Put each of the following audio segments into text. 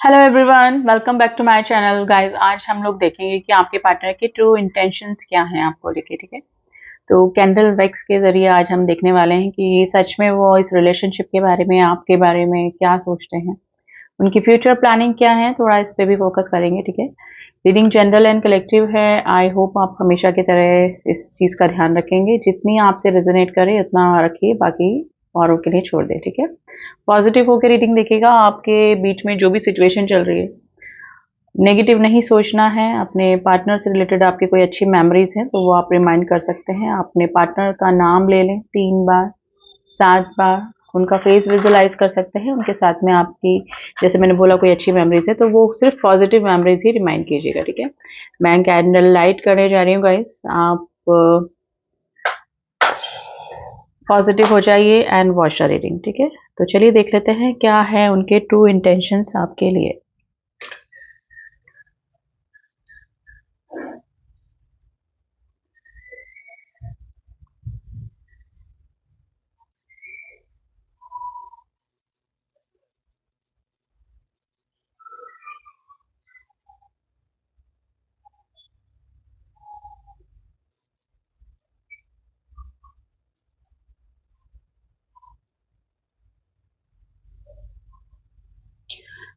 Hello everyone, welcome back to my channel guys. आज हम लोग देखेंगे कि आपके पार्टनर के ट्रू इंटेंशंस क्या हैं आपको लेके। ठीक है, तो कैंडल वैक्स के जरिए आज हम देखने वाले हैं कि सच में वो इस रिलेशनशिप के बारे में, आपके बारे में क्या सोचते हैं, उनकी फ्यूचर प्लानिंग क्या है, थोड़ा इस पे भी फोकस करेंगे। ठीक है, रीडिंग जनरल एंड कलेक्टिव है। आई होप आप हमेशा की तरह इस चीज़ का ध्यान रखेंगे, जितनी आपसे रेजोनेट करे उतना रखिए, बाकी औरों के लिए छोड़ दे। ठीक है, पॉजिटिव होकर रीडिंग देखिएगा। आपके बीच में जो भी सिचुएशन चल रही है, नेगेटिव नहीं सोचना है। अपने पार्टनर से रिलेटेड आपकी कोई अच्छी मेमोरीज हैं तो वो आप रिमाइंड कर सकते हैं। अपने पार्टनर का नाम ले लें 3 बार, 7 बार, उनका फेस विजुअलाइज कर सकते हैं। उनके साथ में आपकी, जैसे मैंने बोला, कोई अच्छी मेमोरीज है तो वो सिर्फ पॉजिटिव मेमोरीज ही रिमाइंड कीजिएगा। ठीक है, मैं कैंडल लाइट करने जा रही हूँ गाइस। आप पॉजिटिव हो जाइए एंड वॉच द रीडिंग। ठीक है, तो चलिए देख लेते हैं क्या है उनके ट्रू इंटेंशंस आपके लिए।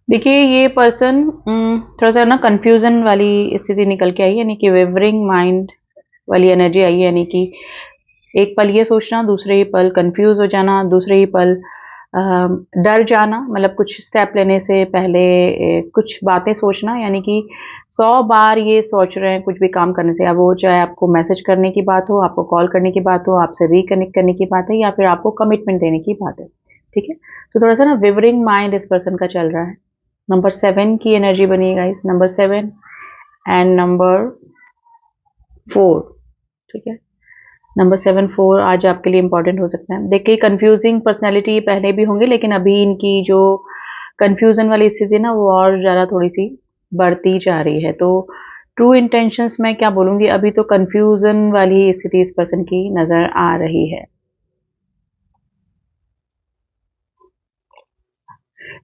देखिए, ये पर्सन थोड़ा सा ना कंफ्यूजन वाली स्थिति निकल के आई है, यानी कि वेवरिंग माइंड वाली एनर्जी आई है। यानी कि एक पल ये सोचना, दूसरे ही पल कंफ्यूज हो जाना, दूसरे ही पल डर जाना। मतलब कुछ स्टेप लेने से पहले कुछ बातें सोचना, यानी कि 100 बार ये सोच रहे हैं कुछ भी काम करने से। अब वो चाहे आपको मैसेज करने की बात हो, आपको कॉल करने की बात हो, आपसे रिकनेक्ट करने की बात है, या फिर आपको कमिटमेंट देने की बात है। ठीक है, तो थोड़ा सा ना विवरिंग माइंड इस पर्सन का चल रहा है। नंबर 7 की एनर्जी बनी है गाइस, नंबर 7 एंड नंबर 4। ठीक है, नंबर 7 4 आज आपके लिए इंपॉर्टेंट हो सकता है। देखिए, कंफ्यूजिंग पर्सनैलिटी पहले भी होंगे, लेकिन अभी इनकी जो कंफ्यूजन वाली स्थिति है ना, वो और ज़्यादा थोड़ी सी बढ़ती जा रही है। तो ट्रू इंटेंशंस में क्या बोलूँगी, अभी तो कंफ्यूजन वाली स्थिति इस पर्सन की नज़र आ रही है।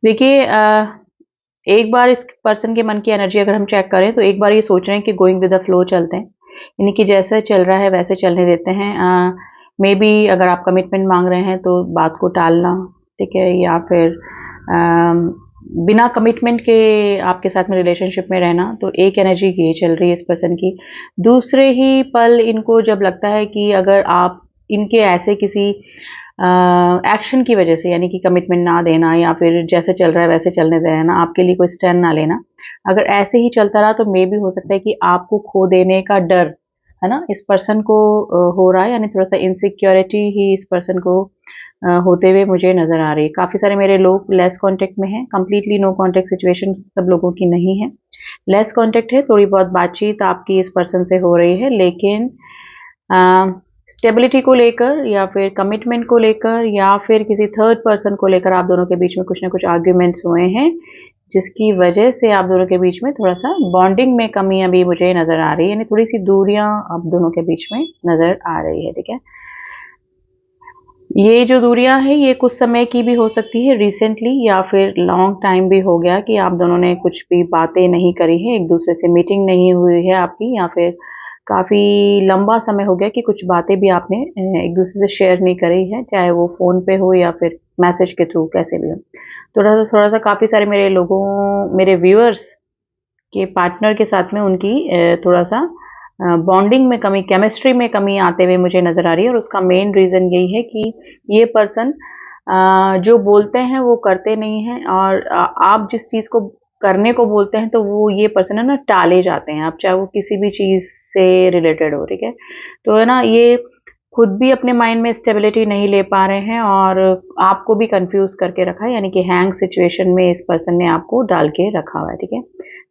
देखिए, एक बार इस पर्सन के मन की एनर्जी अगर हम चेक करें तो एक बार ये सोच रहे हैं कि गोइंग विद द फ्लो चलते हैं, यानी कि जैसे चल रहा है वैसे चलने देते हैं। मे बी अगर आप कमिटमेंट मांग रहे हैं तो बात को टालना, ठीक है, या फिर बिना कमिटमेंट के आपके साथ में रिलेशनशिप में रहना। तो एक एनर्जी ये चल रही है इस पर्सन की। दूसरे ही पल इनको जब लगता है कि अगर आप इनके ऐसे किसी एक्शन की वजह से, यानी कि कमिटमेंट ना देना या फिर जैसे चल रहा है वैसे चलने देना, आपके लिए कोई स्टैंड ना लेना, अगर ऐसे ही चलता रहा तो मे भी हो सकता है कि आपको खो देने का डर, है ना, इस पर्सन को हो रहा है। यानी थोड़ा सा इनसिक्योरिटी ही इस पर्सन को होते हुए मुझे नज़र आ रही है। काफ़ी सारे मेरे लोग लेस कांटेक्ट में हैं, कंप्लीटली नो कांटेक्ट सिचुएशन सब लोगों की नहीं है। लेस कांटेक्ट है, थोड़ी बहुत बातचीत आपकी इस पर्सन से हो रही है, लेकिन स्टेबिलिटी को लेकर या फिर कमिटमेंट को लेकर या फिर किसी थर्ड पर्सन को लेकर आप दोनों के बीच में कुछ ना कुछ आर्ग्यूमेंट्स हुए हैं, जिसकी वजह से आप दोनों के बीच में थोड़ा सा बॉन्डिंग में कमी अभी मुझे नज़र आ रही है, यानी थोड़ी सी दूरियां आप दोनों के बीच में नज़र आ रही है। ठीक है, ये जो दूरियां हैं ये कुछ समय की भी हो सकती है, रिसेंटली, या फिर लॉन्ग टाइम भी हो गया कि आप दोनों ने कुछ भी बातें नहीं करी है, एक दूसरे से मीटिंग नहीं हुई है आपकी, या फिर काफ़ी लंबा समय हो गया कि कुछ बातें भी आपने एक दूसरे से शेयर नहीं करी है, चाहे वो फ़ोन पे हो या फिर मैसेज के थ्रू, कैसे भी हो। थोड़ा सा काफ़ी सारे मेरे लोगों, मेरे व्यूअर्स के पार्टनर के साथ में उनकी थोड़ा सा बॉन्डिंग में कमी, केमिस्ट्री में कमी आते हुए मुझे नज़र आ रही है। और उसका मेन रीज़न यही है कि ये पर्सन जो बोलते हैं वो करते नहीं हैं, और आप जिस चीज़ को करने को बोलते हैं तो वो ये पर्सन है ना टाले जाते हैं, आप चाहे वो किसी भी चीज़ से रिलेटेड हो। ठीक है, तो है ना, ये खुद भी अपने माइंड में स्टेबिलिटी नहीं ले पा रहे हैं और आपको भी कंफ्यूज करके रखा है, यानी कि हैंग सिचुएशन में इस पर्सन ने आपको डाल के रखा हुआ है। ठीक है,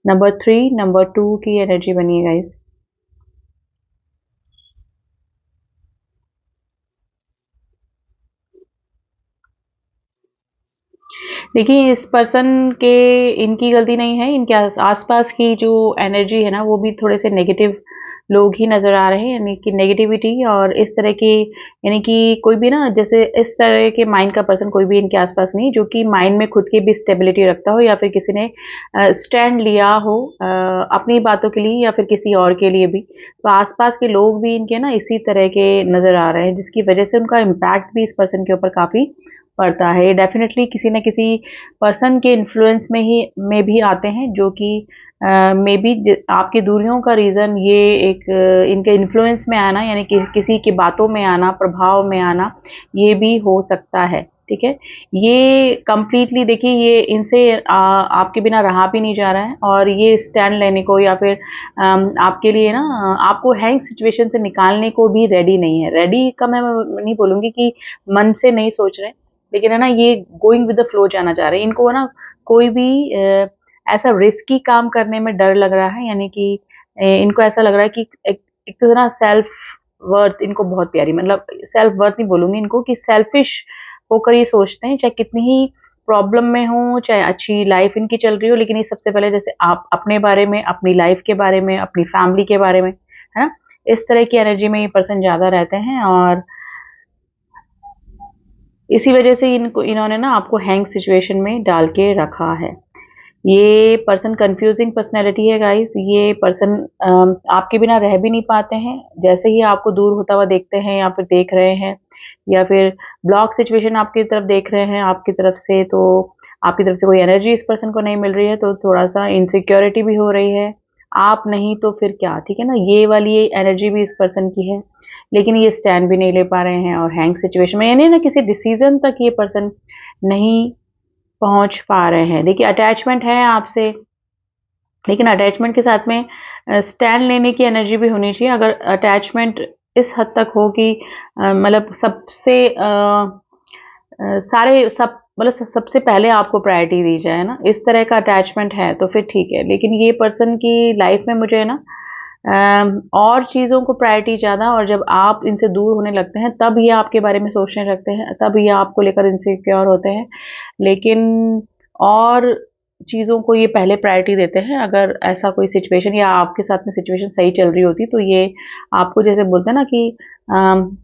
नंबर 3 नंबर 2 की एनर्जी बनी है गाइस। देखिए, इस पर्सन के, इनकी गलती नहीं है, इनके आसपास की जो एनर्जी है ना वो भी थोड़े से नेगेटिव लोग ही नज़र आ रहे हैं, यानी कि नेगेटिविटी और इस तरह के, यानी कि कोई भी ना, जैसे इस तरह के माइंड का पर्सन कोई भी इनके आसपास नहीं, जो कि माइंड में खुद की भी स्टेबिलिटी रखता हो, या फिर किसी ने स्टैंड लिया हो अपनी बातों के लिए या फिर किसी और के लिए भी। तो आसपास के लोग भी इनके ना इसी तरह के नज़र आ रहे हैं, जिसकी वजह से उनका इम्पैक्ट भी इस पर्सन के ऊपर काफ़ी पड़ता है। डेफिनेटली किसी न किसी पर्सन के इन्फ्लुएंस में भी आते हैं, जो कि मे बी आपकी दूरियों का रीज़न ये एक इनके इन्फ्लुएंस में आना, यानी कि किसी की बातों में आना, प्रभाव में आना, ये भी हो सकता है। ठीक है, ये कंप्लीटली देखिए, ये इनसे आपके बिना रहा भी नहीं जा रहा है, और ये स्टैंड लेने को या फिर आपके लिए ना आपको हैंग सिचुएशन से निकालने को भी रेडी नहीं है। रेडी का मैं नहीं बोलूँगी कि मन से नहीं सोच रहे, लेकिन है ना, ये गोइंग विद द फ्लो जाना चाह रहे हैं। इनको है ना कोई भी ऐसा रिस्की काम करने में डर लग रहा है, यानी कि इनको ऐसा लग रहा है कि एक तो ना सेल्फ वर्थ इनको बहुत प्यारी, मतलब सेल्फ वर्थ नहीं बोलूँगी इनको, कि सेल्फिश होकर ये सोचते हैं, चाहे कितनी ही प्रॉब्लम में हो, चाहे अच्छी लाइफ इनकी चल रही हो, लेकिन ये सबसे पहले जैसे आप अपने बारे में, अपनी लाइफ के बारे में, अपनी फैमिली के बारे में, है ना? इस तरह की एनर्जी में ये पर्सन ज़्यादा रहते हैं, और इसी वजह से इन्होंने ना आपको हैंग सिचुएशन में डाल के रखा है। ये पर्सन कंफ्यूजिंग पर्सनैलिटी है गाइस। ये पर्सन आपके बिना रह भी नहीं पाते हैं। जैसे ही आपको दूर होता हुआ देखते हैं या फिर देख रहे हैं, या फिर ब्लॉक सिचुएशन आपकी तरफ देख रहे हैं आपकी तरफ से, तो आपकी तरफ से कोई एनर्जी इस पर्सन को नहीं मिल रही है, तो थोड़ा सा इनसिक्योरिटी भी हो रही है। आप नहीं तो फिर क्या, ठीक है ना? ये वाली एनर्जी भी इस पर्सन की है, लेकिन ये स्टैंड भी नहीं ले पा रहे हैं, और हैंग सिचुएशन में, यानी ना किसी डिसीजन तक ये पर्सन नहीं पहुंच पा रहे हैं। देखिए, अटैचमेंट है आपसे, लेकिन अटैचमेंट के साथ में स्टैंड लेने की एनर्जी भी होनी चाहिए। अगर अटैचमेंट इस हद तक हो कि मतलब सबसे सारे सब मतलब सबसे पहले आपको प्रायोरिटी दी जाए ना, इस तरह का अटैचमेंट है तो फिर ठीक है। लेकिन ये पर्सन की लाइफ में मुझे है ना और चीज़ों को प्रायोरिटी ज़्यादा, और जब आप इनसे दूर होने लगते हैं तब ये आपके बारे में सोचने लगते हैं, तब ये आपको लेकर इनसिक्योर होते हैं। लेकिन और चीज़ों को ये पहले प्रायोरिटी देते हैं। अगर ऐसा कोई सिचुएशन या आपके साथ में सिचुएशन सही चल रही होती, तो ये आपको जैसे बोलते हैं ना कि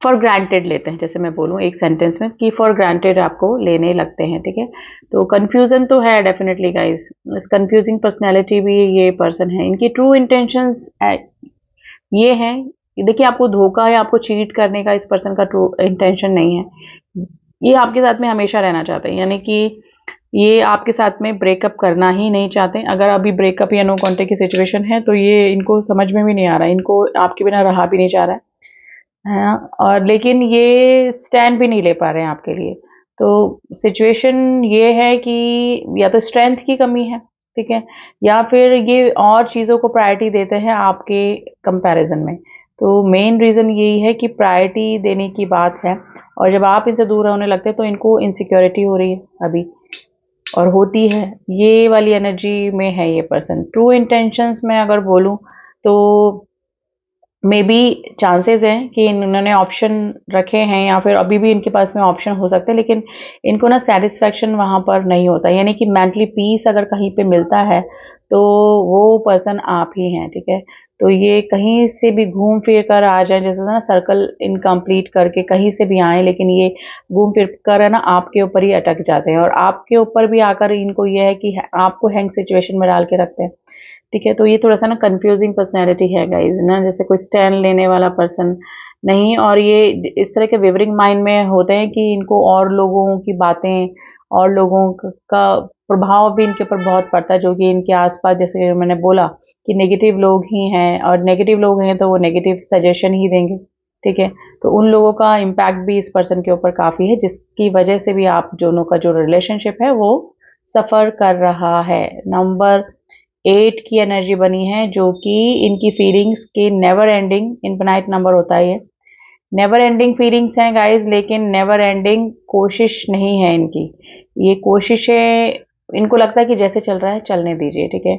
फॉर ग्रांटेड लेते हैं, जैसे मैं बोलूँ एक सेंटेंस में कि फॉर ग्रांटेड आपको लेने लगते हैं। ठीक है, तो कंफ्यूजन तो है डेफिनेटली गाइस। इस कंफ्यूजिंग पर्सनैलिटी भी ये पर्सन है। इनकी ट्रू इंटेंशंस ये हैं, देखिए, आपको धोखा या आपको चीट करने का इस पर्सन का ट्रू इंटेंशन नहीं है। ये आपके साथ में हमेशा रहना चाहते हैं, यानी कि ये आपके साथ में ब्रेकअप करना ही नहीं चाहते। अगर अभी ब्रेकअप या नो कॉन्टेक्ट की सिचुएशन है, तो ये इनको समझ में भी नहीं आ रहा है, इनको आपके बिना रहा भी नहीं जा रहा है। हाँ, और लेकिन ये स्टैंड भी नहीं ले पा रहे हैं आपके लिए। तो सिचुएशन ये है कि या तो स्ट्रेंथ की कमी है, ठीक है, या फिर ये और चीज़ों को प्रायोरिटी देते हैं आपके कंपैरिजन में। तो मेन रीज़न यही है कि प्रायोरिटी देने की बात है, और जब आप इनसे दूर होने लगते हैं तो इनको इनसिक्योरिटी हो रही है अभी, और होती है। ये वाली एनर्जी में है ये पर्सन। ट्रू इंटेंशंस में अगर बोलूँ तो मे बी चांसेस हैं कि इन्होंने ऑप्शन रखे हैं, या फिर अभी भी इनके पास में ऑप्शन हो सकते हैं, लेकिन इनको ना सेटिस्फैक्शन वहाँ पर नहीं होता, यानी कि मेंटली पीस अगर कहीं पे मिलता है तो वो पर्सन आप ही हैं। ठीक है, तो ये कहीं से भी घूम फिर कर आ जाए, जैसे ना सर्कल इनकम्प्लीट करके कहीं से भी आए, लेकिन ये घूम फिर कर है ना आपके ऊपर ही अटक जाते हैं, और आपके ऊपर भी आकर इनको ये है कि आपको हैंग सिचुएशन में डाल के रखते हैं। ठीक है, तो ये थोड़ा-सा ना कन्फ्यूजिंग पर्सनैलिटी है गाइज़ ना, जैसे कोई स्टैंड लेने वाला पर्सन नहीं, और ये इस तरह के वेवरिंग माइंड में होते हैं कि इनको और लोगों की बातें और लोगों का प्रभाव भी इनके ऊपर बहुत पड़ता है, जो कि इनके आस-पास, जैसे मैंने बोला कि नेगेटिव लोग ही हैं, और नेगेटिव लोग हैं तो वो नेगेटिव सजेशन ही देंगे। ठीक है, तो उन लोगों का इम्पैक्ट भी इस पर्सन के ऊपर काफ़ी है, जिसकी वजह से भी आप दोनों का जो रिलेशनशिप है वो सफ़र कर रहा है। नंबर 8 की एनर्जी बनी है, जो कि इनकी फीलिंग्स की नेवर एंडिंग इनफिनाइट नंबर होता है ये। नेवर एंडिंग फीलिंग्स हैं गाइस, लेकिन नेवर एंडिंग कोशिश नहीं है इनकी। ये कोशिशें, इनको लगता है कि जैसे चल रहा है चलने दीजिए, ठीक है,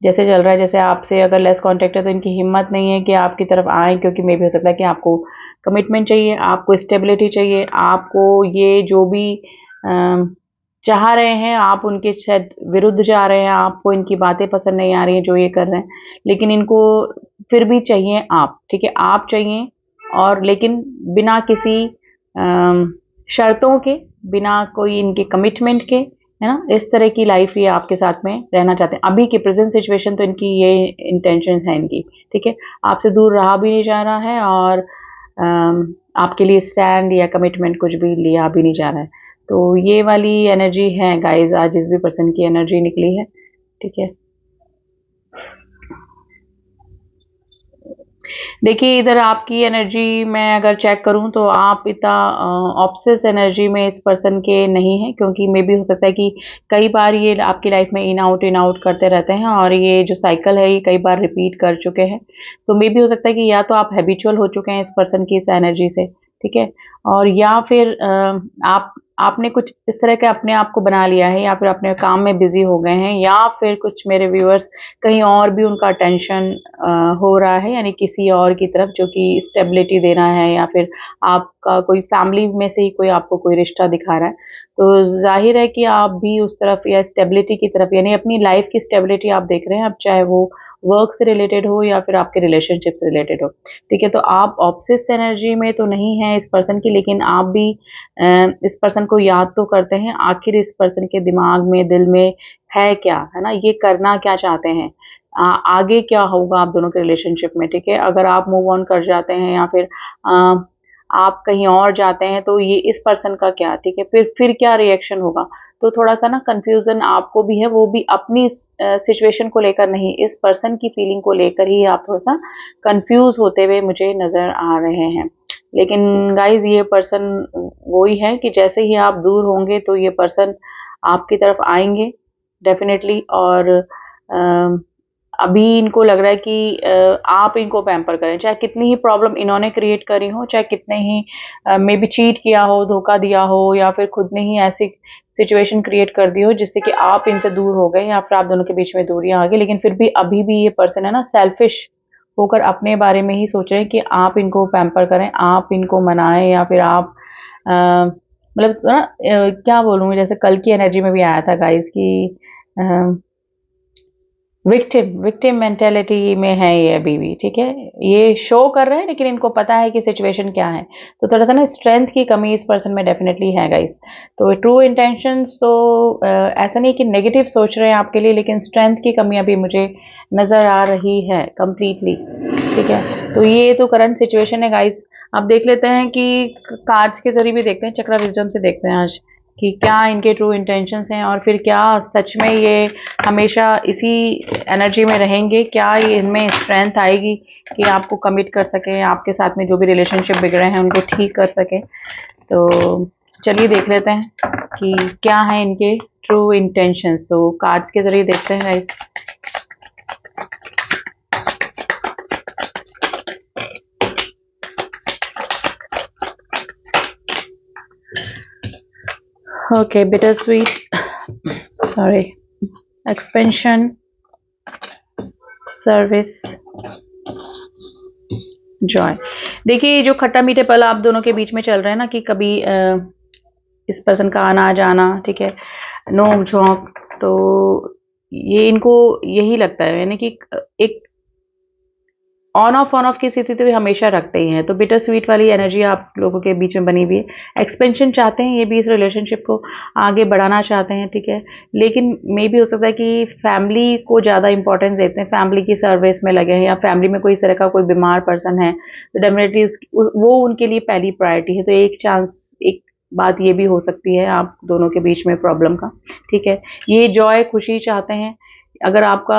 जैसे चल रहा है, जैसे आपसे अगर लेस कांटेक्ट है तो इनकी हिम्मत नहीं है कि आपकी तरफ आए, क्योंकि मे भी हो सकता है कि आपको कमिटमेंट चाहिए, आपको स्टेबिलिटी चाहिए, आपको ये जो भी चाह रहे हैं, आप उनके शायद विरुद्ध जा रहे हैं, आपको इनकी बातें पसंद नहीं आ रही हैं जो ये कर रहे हैं, लेकिन इनको फिर भी चाहिए आप, ठीक है? आप चाहिए, और लेकिन बिना किसी शर्तों के, बिना कोई इनके कमिटमेंट के, है ना? इस तरह की लाइफ ये आपके साथ में रहना चाहते हैं। अभी की प्रेज़ेंट सिचुएशन तो इनकी ये इंटेंशन है इनकी, ठीक है? आपसे दूर रहा भी नहीं जा रहा है, और आपके लिए स्टैंड या कमिटमेंट कुछ भी लिया भी नहीं जा रहा है। तो ये वाली एनर्जी है गाइज़, आज जिस भी पर्सन की एनर्जी निकली है, ठीक है? देखिए, इधर आपकी एनर्जी मैं अगर चेक करूँ तो आप इतना ऑब्सेस एनर्जी में इस पर्सन के नहीं हैं, क्योंकि मे बी हो सकता है कि कई बार ये आपकी लाइफ में इन आउट करते रहते हैं, और ये जो साइकिल है ये कई बार रिपीट कर चुके हैं। तो मे बी हो सकता है कि या तो आप हैबिचुअल हो चुके हैं इस पर्सन की इस एनर्जी से, ठीक है? और या फिर आपने कुछ इस तरह का अपने आप को बना लिया है, या फिर अपने काम में बिज़ी हो गए हैं, या फिर कुछ मेरे व्यूअर्स कहीं और भी उनका अटेंशन हो रहा है, यानी किसी और की तरफ जो कि स्टेबिलिटी दे रहा है, या फिर आपका कोई फैमिली में से ही कोई आपको कोई रिश्ता दिखा रहा है। तो ज़ाहिर है कि आप भी उस तरफ या स्टेबिलिटी की तरफ, यानी अपनी लाइफ की स्टेबिलिटी आप देख रहे हैं, अब चाहे वो वर्क से रिलेटेड हो या फिर आपके रिलेशनशिप से रिलेटेड हो, ठीक है? तो आप ऑब्सेस एनर्जी में तो नहीं है इस पर्सन की, लेकिन आप भी इस पर्सन को याद तो करते हैं, आखिर इस पर्सन के दिमाग में, दिल में है क्या, है ना? ये करना क्या चाहते हैं? आगे क्या होगा आप दोनों के रिलेशनशिप में, ठीक है? अगर आप मूव ऑन कर जाते हैं, या फिर आप कहीं और जाते हैं, तो ये इस पर्सन का क्या, ठीक है? फिर क्या रिएक्शन होगा? तो थोड़ा-सा ना कन्फ्यूज़न आपको भी है, वो भी अपनी सिचुएशन को लेकर नहीं, इस पर्सन की फीलिंग को लेकर ही आप थोड़ा-सा कन्फ्यूज़ होते हुए मुझे नज़र आ रहे हैं। लेकिन गाइज़, ये पर्सन वो ही है कि जैसे ही आप दूर होंगे तो ये पर्सन आपकी तरफ आएँगे डेफ़िनेटली, और अभी इनको लग रहा है कि आप इनको पैम्पर करें, चाहे कितनी ही प्रॉब्लम इन्होंने क्रिएट करी हो, चाहे कितने ही मे बी चीट किया हो, धोखा दिया हो, या फिर खुद ने ही ऐसी सिचुएशन क्रिएट कर दी हो जिससे कि आप इनसे दूर हो गए, या फिर आप दोनों के बीच में दूरियां आ गई, लेकिन फिर भी अभी भी ये पर्सन है ना सेल्फिश होकर अपने बारे में ही सोच रहे हैं कि आप इनको पैम्पर करें, आप इनको मनाएं, या फिर आप मतलब ना क्या बोलूँ, जैसे कल की एनर्जी में भी आया था गाइस कि विक्टिम विक्टिम मेंटेलिटी में है ये अभी भी, ठीक है? ये शो कर रहे हैं, लेकिन इनको पता है कि सिचुएशन क्या है। तो थोड़ा-सा ना स्ट्रेंथ की कमी इस पर्सन में डेफिनिटली है गाइस। तो ट्रू इंटेंशंस तो ऐसा नहीं कि नेगेटिव सोच रहे हैं आपके लिए, लेकिन स्ट्रेंथ की कमी अभी मुझे नज़र आ रही है कंप्लीटली, ठीक है? तो ये तो करंट सिचुएशन है गाइस। अब देख लेते हैं कि कार्ड्स के ज़रिए भी देखते हैं, चक्रा विज़डम से देखते हैं आज कि क्या इनके ट्रू इंटेंशंस हैं, और फिर क्या सच में ये हमेशा इसी एनर्जी में रहेंगे, क्या ये इनमें स्ट्रेंथ आएगी कि आपको कमिट कर सकें, आपके साथ में जो भी रिलेशनशिप बिगड़े हैं उनको ठीक कर सकें। तो चलिए देख लेते हैं कि क्या है इनके ट्रू इंटेंशंस। तो कार्ड्स के जरिए देखते हैं guys. Okay, bittersweet, sorry, expansion, service, Joy. देखिए, जो खट्टा मीठे पल आप दोनों के बीच में चल रहे हैं ना, कि कभी इस पर्सन का आना जाना, ठीक है, नोक झोंक, तो ये इनको यही लगता है, यानी कि एक ऑन ऑफ की स्थिति तो ये हमेशा रखते ही हैं। तो बिटर स्वीट वाली एनर्जी आप लोगों के बीच में बनी हुई है। एक्सपेंशन चाहते हैं ये भी, इस रिलेशनशिप को आगे बढ़ाना चाहते हैं, ठीक है? लेकिन मे भी हो सकता है कि फैमिली को ज़्यादा इंपॉर्टेंस देते हैं, फैमिली की सर्विस में लगे हैं, या फैमिली में कोई इस तरह का कोई बीमार पर्सन है, तो डेफिनेटली वो उनके लिए पहली प्रायोरिटी है। तो एक बात ये भी हो सकती है आप दोनों के बीच में प्रॉब्लम का, ठीक है? ये जॉय, खुशी चाहते हैं। अगर आपका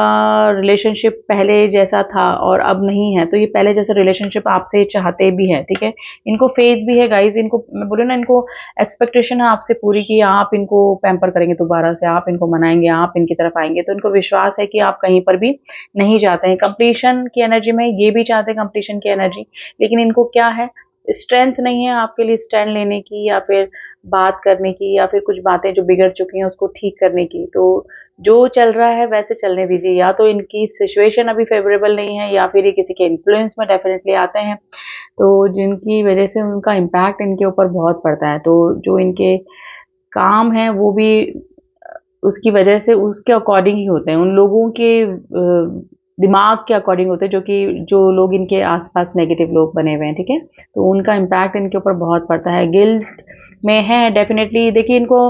रिलेशनशिप पहले जैसा था और अब नहीं है, तो ये पहले जैसा रिलेशनशिप आपसे चाहते भी हैं, ठीक है? इनको फेथ भी है गाइस, इनको मैं बोलूँ ना, इनको एक्सपेक्टेशन है आपसे पूरी कि आप इनको पैम्पर करेंगे दोबारा से, आप इनको मनाएंगे, आप इनकी तरफ आएंगे। तो इनको विश्वास है कि आप कहीं पर भी नहीं जाते हैं। कंप्लीशन की एनर्जी में ये भी चाहते हैं, कंप्लीशन की एनर्जी, लेकिन इनको क्या है, स्ट्रेंथ नहीं है आपके लिए स्टैंड लेने की, या फिर बात करने की, या फिर कुछ बातें जो बिगड़ चुकी हैं उसको ठीक करने की। तो जो चल रहा है वैसे चलने दीजिए, या तो इनकी सिचुएशन अभी फेवरेबल नहीं है, या फिर ये किसी के इन्फ्लुएंस में डेफिनेटली आते हैं, तो जिनकी वजह से उनका इम्पैक्ट इनके ऊपर बहुत पड़ता है। तो जो इनके काम हैं वो भी उसकी वजह से उसके अकॉर्डिंग ही होते हैं, उन लोगों के दिमाग के अकॉर्डिंग होते हैं, जो लोग इनके आसपास नेगेटिव लोग बने हुए हैं, ठीक है। तो उनका इम्पैक्ट इनके ऊपर बहुत पड़ता है। गिल्ट में है डेफिनेटली, देखिए इनको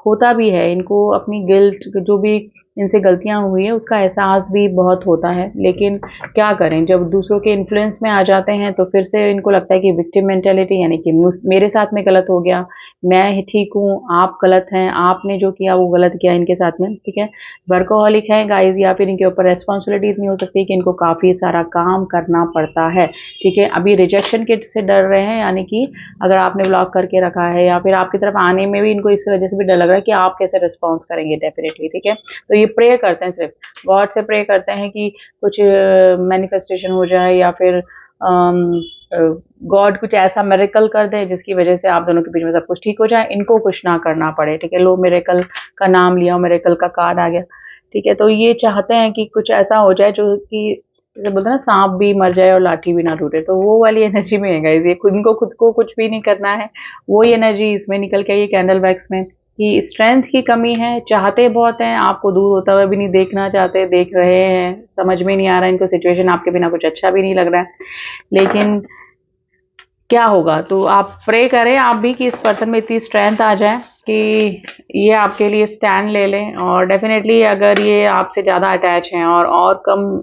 होता भी है, इनको अपनी गिल्ट जो भी इनसे गलतियां हुई है उसका एहसास भी बहुत होता है, लेकिन क्या करें, जब दूसरों के इन्फ्लुएंस में आ जाते हैं तो फिर से इनको लगता है कि विक्टिम मेंटेलिटी, यानी कि मेरे साथ में गलत हो गया, मैं ही ठीक हूँ, आप गलत हैं, आपने जो किया वो गलत किया इनके साथ में, ठीक है। वर्कोहॉलिक है गाइस, या फिर इनके ऊपर रेस्पॉन्सिबिलिटीज नहीं हो सकती कि इनको काफ़ी सारा काम करना पड़ता है, ठीक है। अभी रिजेक्शन के से डर रहे हैं, यानी कि अगर आपने ब्लॉक करके रखा है या फिर आपकी तरफ आने में भी इनको इस वजह से भी डर लग रहा है कि आप कैसे रिस्पॉन्स करेंगे, डेफिनेटली, ठीक है। तो ये प्रे करते हैं, सिर्फ गॉड से प्रे करते हैं कि कुछ मैनिफेस्टेशन हो जाए, या फिर गॉड कुछ ऐसा मिरेकल कर दे जिसकी वजह से आप दोनों के बीच में सब कुछ ठीक हो जाए, इनको कुछ ना करना पड़े, ठीक है। लो मिरेकल का नाम लिया, मिरेकल का कार्ड आ गया, ठीक है। तो ये चाहते हैं कि कुछ ऐसा हो जाए जो कि जैसे बोलते हैं ना, सांप भी मर जाए और लाठी भी ना टूटे, तो वो वाली एनर्जी में है गाइस। ये खुद को कुछ भी नहीं करना है, वही एनर्जी इसमें निकल के आई है कैंडल वैक्स में, कि स्ट्रेंथ की कमी है, चाहते बहुत हैं, आपको दूर होता हुआ भी नहीं देखना चाहते, देख रहे हैं, समझ में नहीं आ रहा है इनको सिचुएशन, आपके बिना कुछ अच्छा भी नहीं लग रहा है, लेकिन क्या होगा। तो आप प्रे करें आप भी कि इस पर्सन में इतनी स्ट्रेंथ आ जाए कि ये आपके लिए स्टैंड ले लें, और डेफिनेटली अगर ये आपसे ज़्यादा अटैच हैं और कम,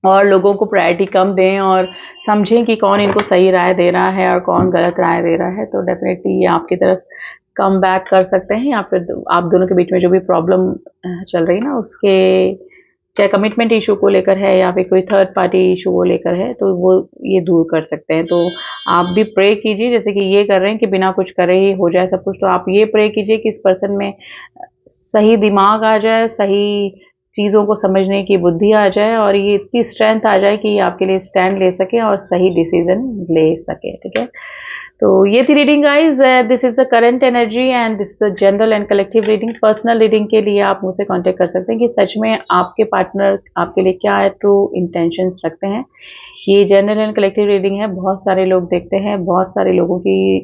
और लोगों को प्रायोरिटी कम दें, और समझें कि कौन इनको सही राय दे रहा है और कौन गलत राय दे रहा है, तो डेफिनेटली ये आपकी तरफ कम बैक कर सकते हैं, या फिर आप दोनों के बीच में जो भी प्रॉब्लम चल रही है ना, उसके चाहे कमिटमेंट इशू को लेकर है या फिर कोई थर्ड पार्टी इशू को लेकर है, तो वो ये दूर कर सकते हैं। तो आप भी प्रे कीजिए, जैसे कि ये कर रहे हैं कि बिना कुछ करे ही हो जाए सब कुछ, तो आप ये प्रे कीजिए कि इस पर्सन में सही दिमाग आ जाए, सही चीज़ों को समझने की बुद्धि आ जाए, और ये इतनी स्ट्रेंथ आ जाए कि ये आपके लिए स्टैंड ले सके और सही डिसीजन ले सके, ठीक है। तो ये थी reading guys, this is the current energy and this is the general and collective reading. Personal reading के लिए आप मुझसे कांटेक्ट कर सकते हैं कि सच में आपके पार्टनर आपके लिए क्या ट्रू इंटेंशंस रखते हैं। ये जनरल एंड कलेक्टिव रीडिंग है, बहुत सारे लोग देखते हैं, बहुत सारे लोगों की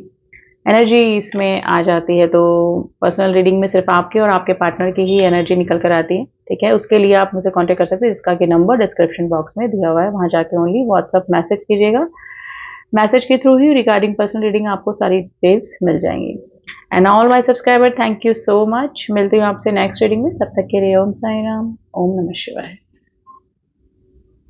एनर्जी इसमें आ जाती है, तो पर्सनल रीडिंग में सिर्फ आपके और आपके पार्टनर की ही एनर्जी निकल कर आती है, ठीक है। उसके लिए आप मुझसे कांटेक्ट कर सकते हैं, जिसका कि नंबर डिस्क्रिप्शन बॉक्स में दिया हुआ है, वहां जाके ओनली व्हाट्सअप मैसेज कीजिएगा, मैसेज के थ्रू ही रिगार्डिंग पर्सनल रीडिंग आपको सारी डिटेल्स मिल जाएंगी। And all my subscriber, thank you so much. मिलती हूँ आपसे नेक्स्ट रीडिंग में, तब तक के लिए ओम साई राम, ओम नमः शिवाय।